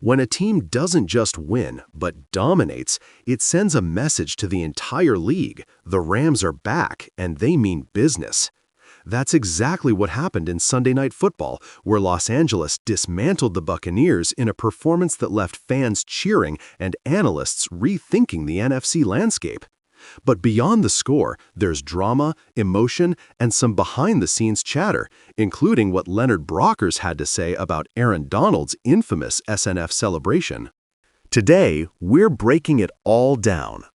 When a team doesn't just win, but dominates, it sends a message to the entire league. The Rams are back, and they mean business. That's exactly what happened in Sunday Night Football, where Los Angeles dismantled the Buccaneers in a performance that left fans cheering and analysts rethinking the NFC landscape. But beyond the score, there's drama, emotion, and some behind-the-scenes chatter, including what Leonard Brockers had to say about Aaron Donald's infamous SNF celebration. Today, we're breaking it all down.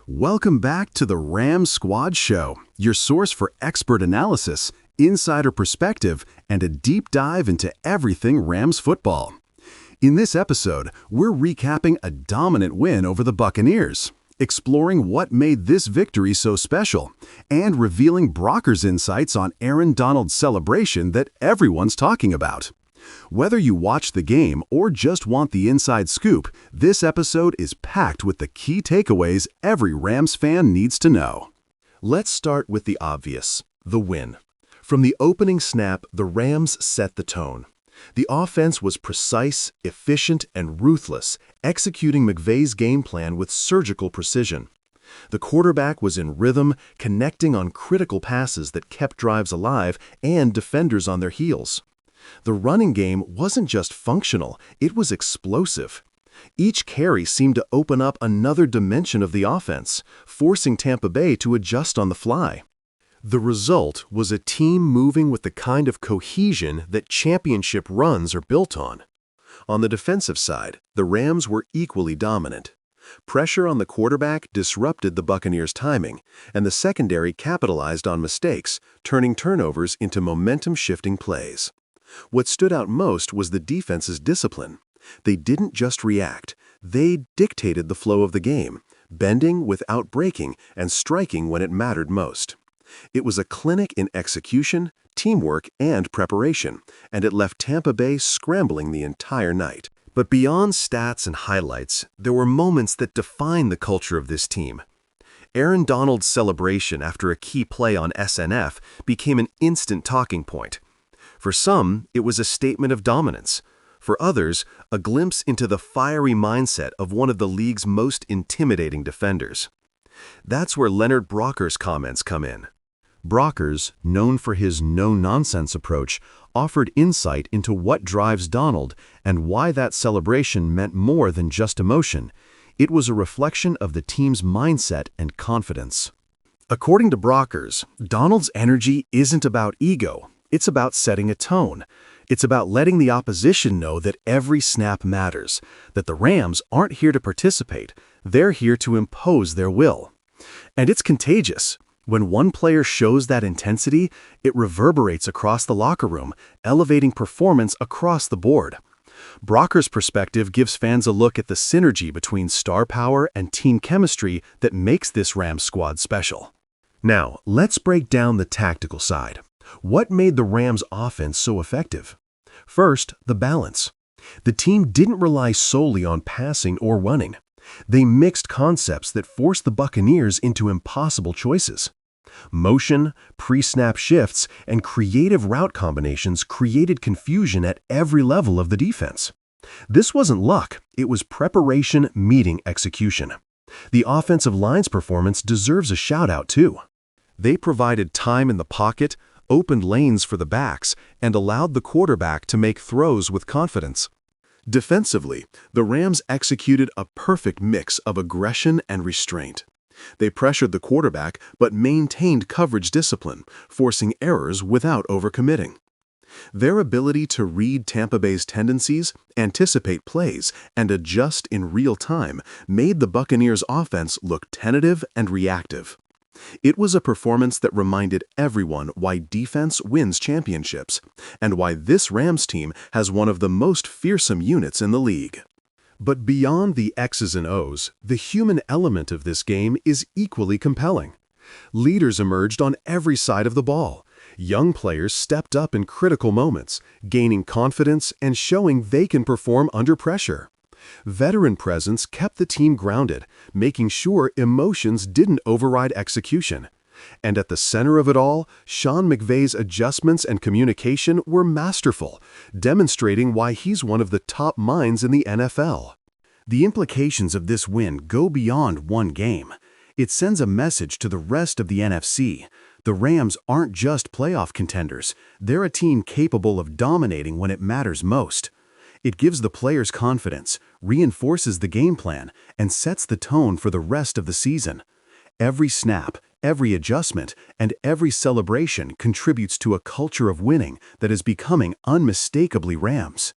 Welcome back to the Rams Squad Show, your source for expert analysis, insider perspective, and a deep dive into everything Rams football. In this episode, we're recapping a dominant win over the Buccaneers, exploring what made this victory so special, and revealing Brockers' insights on Aaron Donald's celebration that everyone's talking about. Whether you watch the game or just want the inside scoop, this episode is packed with the key takeaways every Rams fan needs to know. Let's start with the obvious, the win. From the opening snap, the Rams set the tone. The offense was precise, efficient, and ruthless, executing McVay's game plan with surgical precision. The quarterback was in rhythm, connecting on critical passes that kept drives alive and defenders on their heels. The running game wasn't just functional, it was explosive. Each carry seemed to open up another dimension of the offense, forcing Tampa Bay to adjust on the fly. The result was a team moving with the kind of cohesion that championship runs are built on. On the defensive side, the Rams were equally dominant. Pressure on the quarterback disrupted the Buccaneers' timing, and the secondary capitalized on mistakes, turning turnovers into momentum-shifting plays. What stood out most was the defense's discipline. They didn't just react, they dictated the flow of the game, bending without breaking and striking when it mattered most. It was a clinic in execution, teamwork, and preparation, and it left Tampa Bay scrambling the entire night. But beyond stats and highlights, there were moments that defined the culture of this team. Aaron Donald's celebration after a key play on SNF became an instant talking point. For some, it was a statement of dominance. For others, a glimpse into the fiery mindset of one of the league's most intimidating defenders. That's where Leonard Brockers' comments come in. Brockers, known for his no-nonsense approach, offered insight into what drives Donald and why that celebration meant more than just emotion. It was a reflection of the team's mindset and confidence. According to Brockers, Donald's energy isn't about ego. It's about setting a tone. It's about letting the opposition know that every snap matters, that the Rams aren't here to participate, they're here to impose their will. And it's contagious. When one player shows that intensity, it reverberates across the locker room, elevating performance across the board. Brockers' perspective gives fans a look at the synergy between star power and team chemistry that makes this Rams squad special. Now, let's break down the tactical side. What made the Rams' offense so effective? First, the balance. The team didn't rely solely on passing or running. They mixed concepts that forced the Buccaneers into impossible choices. Motion, pre-snap shifts, and creative route combinations created confusion at every level of the defense. This wasn't luck, it was preparation meeting execution. The offensive line's performance deserves a shout-out too. They provided time in the pocket, opened lanes for the backs, and allowed the quarterback to make throws with confidence. Defensively, the Rams executed a perfect mix of aggression and restraint. They pressured the quarterback but maintained coverage discipline, forcing errors without overcommitting. Their ability to read Tampa Bay's tendencies, anticipate plays, and adjust in real time made the Buccaneers' offense look tentative and reactive. It was a performance that reminded everyone why defense wins championships, and why this Rams team has one of the most fearsome units in the league. But beyond the X's and O's, the human element of this game is equally compelling. Leaders emerged on every side of the ball. Young players stepped up in critical moments, gaining confidence and showing they can perform under pressure. Veteran presence kept the team grounded, making sure emotions didn't override execution. And at the center of it all, Sean McVay's adjustments and communication were masterful, demonstrating why he's one of the top minds in the NFL. The implications of this win go beyond one game. It sends a message to the rest of the NFC. The Rams aren't just playoff contenders. They're a team capable of dominating when it matters most. It gives the players confidence, reinforces the game plan, and sets the tone for the rest of the season. Every snap, every adjustment, and every celebration contributes to a culture of winning that is becoming unmistakably Rams.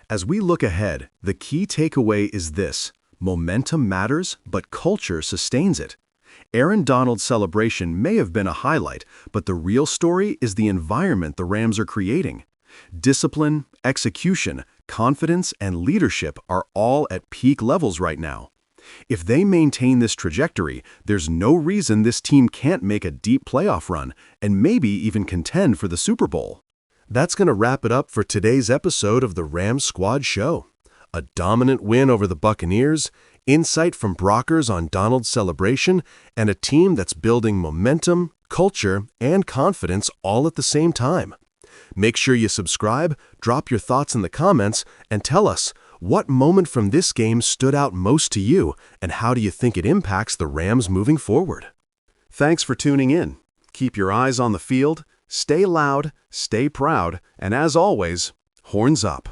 As we look ahead, the key takeaway is this: momentum matters, but culture sustains it. Aaron Donald's celebration may have been a highlight, but the real story is the environment the Rams are creating. Discipline, execution, confidence, and leadership are all at peak levels right now. If they maintain this trajectory, there's no reason this team can't make a deep playoff run and maybe even contend for the Super Bowl. That's going to wrap it up for today's episode of the Rams Squad Show. A dominant win over the Buccaneers, insight from Brockers on Donald's celebration, and a team that's building momentum, culture, and confidence all at the same time. Make sure you subscribe, drop your thoughts in the comments, and tell us, what moment from this game stood out most to you, and how do you think it impacts the Rams moving forward? Thanks for tuning in. Keep your eyes on the field, stay loud, stay proud, and as always, horns up.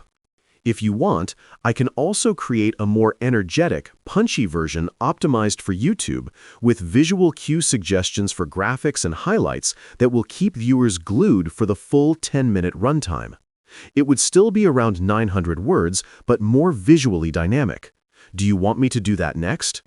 If you want, I can also create a more energetic, punchy version optimized for YouTube with visual cue suggestions for graphics and highlights that will keep viewers glued for the full 10-minute runtime. It would still be around 900 words, but more visually dynamic. Do you want me to do that next?